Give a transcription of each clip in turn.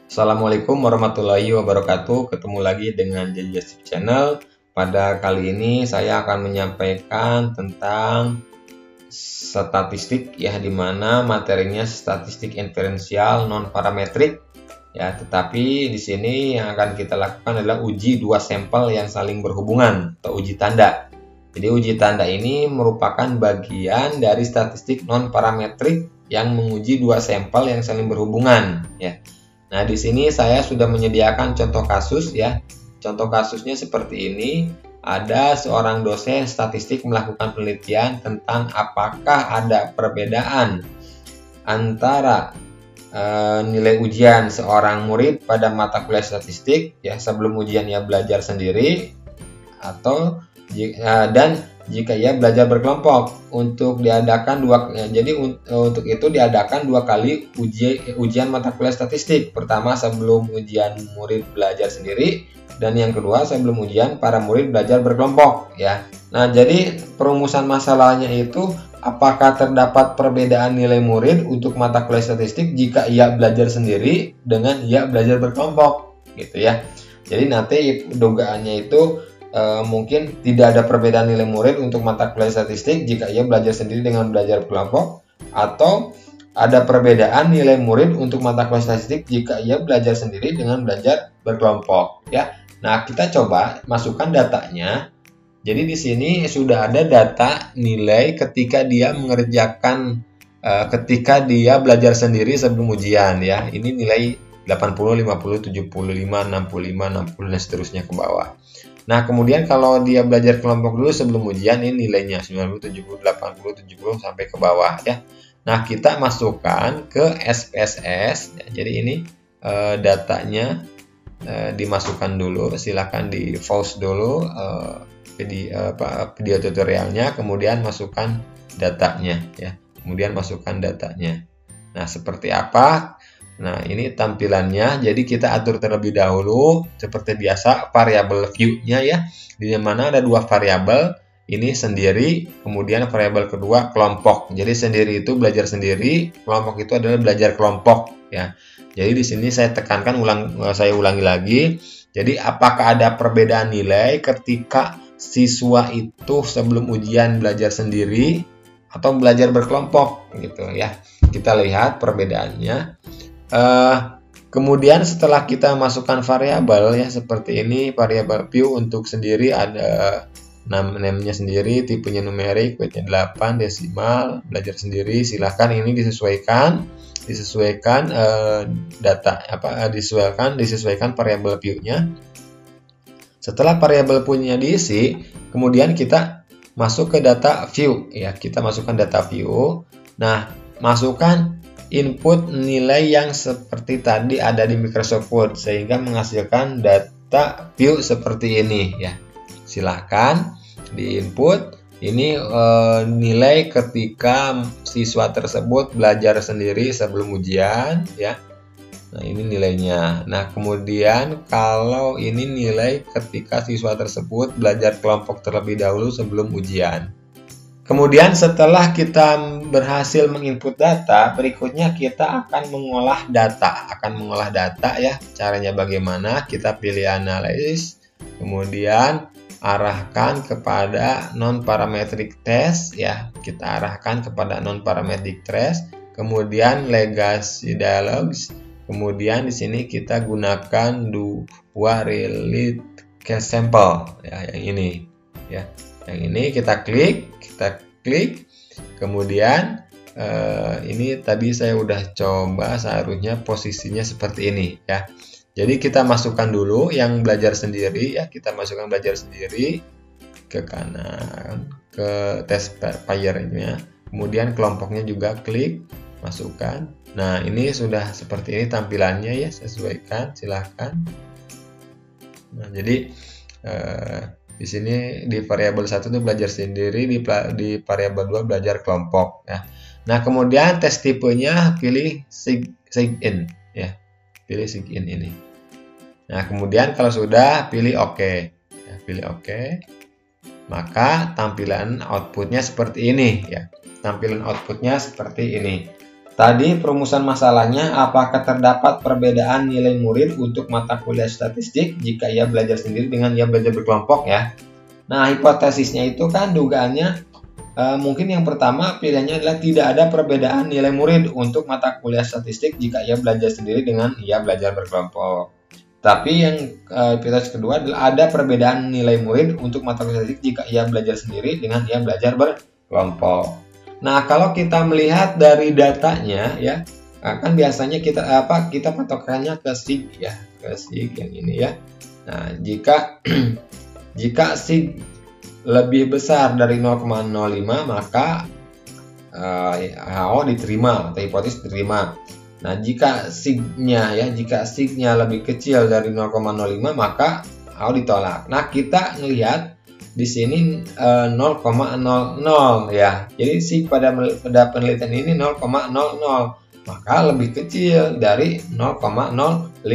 Assalamualaikum warahmatullahi wabarakatuh. Ketemu lagi dengan Jajasip Channel. Pada kali ini saya akan menyampaikan tentang statistik ya, dimana materinya statistik inferensial non parametrik ya. Tetapi di sini yang akan kita lakukan adalah uji dua sampel yang saling berhubungan atau uji tanda. Jadi uji tanda ini merupakan bagian dari statistik non parametrik yang menguji dua sampel yang saling berhubungan ya. Nah, di sini saya sudah menyediakan contoh kasus ya. Contoh kasusnya seperti ini. Ada seorang dosen statistik melakukan penelitian tentang apakah ada perbedaan antara nilai ujian seorang murid pada mata kuliah statistik ya sebelum ujian ia belajar sendiri atau dan jika ia belajar berkelompok. Untuk diadakan untuk itu diadakan dua kali ujian mata kuliah statistik. Pertama sebelum ujian murid belajar sendiri, dan yang kedua sebelum ujian para murid belajar berkelompok ya. Nah, jadi perumusan masalahnya itu apakah terdapat perbedaan nilai murid untuk mata kuliah statistik jika ia belajar sendiri dengan ia belajar berkelompok gitu ya. Jadi nanti dugaannya itu mungkin tidak ada perbedaan nilai murid untuk mata kuliah statistik jika ia belajar sendiri dengan belajar kelompok, atau ada perbedaan nilai murid untuk mata kuliah statistik jika ia belajar sendiri dengan belajar berkelompok ya. Nah, kita coba masukkan datanya. Jadi di sini sudah ada data nilai ketika dia mengerjakan ketika dia belajar sendiri sebelum ujian ya. Ini nilai 80, 50, 75, 65, 60 dan seterusnya ke bawah. Nah, kemudian kalau dia belajar kelompok dulu sebelum ujian, ini nilainya 90, 70, 80, 70 sampai ke bawah ya. Nah, kita masukkan ke SPSS ya. Jadi ini datanya dimasukkan dulu. Silakan di pause dulu video tutorialnya, kemudian masukkan datanya ya. Kemudian masukkan datanya. Nah, seperti apa? Nah, ini tampilannya. Jadi kita atur terlebih dahulu seperti biasa variabel view-nya ya. Di mana ada dua variabel, ini sendiri, kemudian variabel kedua kelompok. Jadi sendiri itu belajar sendiri, kelompok itu adalah belajar kelompok ya. Jadi di sini saya tekankan saya ulangi lagi. Jadi apakah ada perbedaan nilai ketika siswa itu sebelum ujian belajar sendiri atau belajar berkelompok gitu ya. Kita lihat perbedaannya. Kemudian setelah kita masukkan variabel ya seperti ini, variabel view untuk sendiri ada namanya sendiri, tipenya numerik, weightnya 8, desimal, belajar sendiri. Silahkan ini disesuaikan disesuaikan variabel view-nya. Setelah variabel view-nya diisi, kemudian kita masuk ke data view ya. Kita masukkan data view. Nah, masukkan input nilai yang seperti tadi ada di Microsoft Word sehingga menghasilkan data view seperti ini ya. Silahkan di input ini nilai ketika siswa tersebut belajar sendiri sebelum ujian ya. Nah, ini nilainya. Nah, kemudian kalau ini nilai ketika siswa tersebut belajar kelompok terlebih dahulu sebelum ujian. Kemudian setelah kita berhasil menginput data, berikutnya kita akan mengolah data ya. Caranya bagaimana? Kita pilih analysis, kemudian arahkan kepada non parametric test ya. Kita arahkan kepada non parametric test, kemudian legacy dialogs. Kemudian di sini kita gunakan dua relate case sample ya, yang ini ya. Yang ini kita klik, kemudian ini tadi saya udah coba, seharusnya posisinya seperti ini ya. Jadi kita masukkan dulu yang belajar sendiri ya, kita masukkan belajar sendiri ke kanan, ke test pair-nya, kemudian kelompoknya juga klik, masukkan. Nah, ini sudah seperti ini tampilannya ya, sesuaikan, silahkan. Nah, jadi di sini di variabel 1 itu belajar sendiri, di variabel 2 belajar kelompok ya. Nah, kemudian tes tipenya pilih sign ya. Pilih sign ini. Nah, kemudian kalau sudah pilih OK. Ya, pilih OK. Maka tampilan outputnya seperti ini ya. Tampilan outputnya seperti ini. Tadi perumusan masalahnya, apakah terdapat perbedaan nilai murid untuk mata kuliah statistik jika ia belajar sendiri dengan ia belajar berkelompok ya. Nah, hipotesisnya itu kan dugaannya mungkin yang pertama pilihannya adalah tidak ada perbedaan nilai murid untuk mata kuliah statistik jika ia belajar sendiri dengan ia belajar berkelompok. Tapi yang hipotesis kedua adalah ada perbedaan nilai murid untuk mata kuliah statistik jika ia belajar sendiri dengan ia belajar berkelompok. Nah, kalau kita melihat dari datanya ya, kan biasanya kita patokannya ke sig ya, ke sig yang ini ya. Nah, jika sig lebih besar dari 0,05 maka HO diterima atau hipotesis diterima. Nah, jika signya lebih kecil dari 0,05 maka HO ditolak. Nah, kita ngelihat di sini 0,00 ya. Jadi sig pada penelitian ini 0,00 maka lebih kecil dari 0,05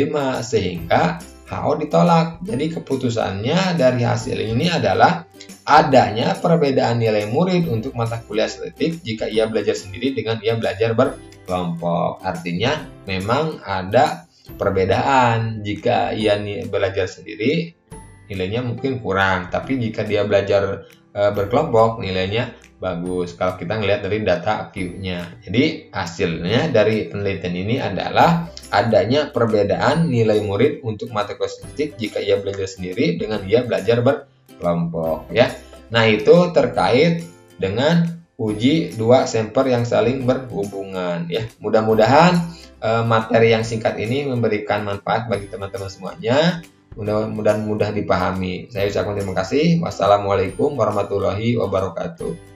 sehingga HO ditolak. Jadi keputusannya dari hasil ini adalah adanya perbedaan nilai murid untuk mata kuliah statistik jika ia belajar sendiri dengan ia belajar berkelompok. Artinya memang ada perbedaan. Jika ia belajar sendiri nilainya mungkin kurang, tapi jika dia belajar berkelompok nilainya bagus kalau kita ngelihat dari data Q-nya. Jadi hasilnya dari penelitian ini adalah adanya perbedaan nilai murid untuk mata kuliah statistik jika ia belajar sendiri dengan ia belajar berkelompok ya. Nah, itu terkait dengan uji dua sampel yang saling berhubungan ya. Mudah-mudahan materi yang singkat ini memberikan manfaat bagi teman-teman semuanya. Mudah-mudahan mudah dipahami. Saya ucapkan terima kasih. Wassalamualaikum warahmatullahi wabarakatuh.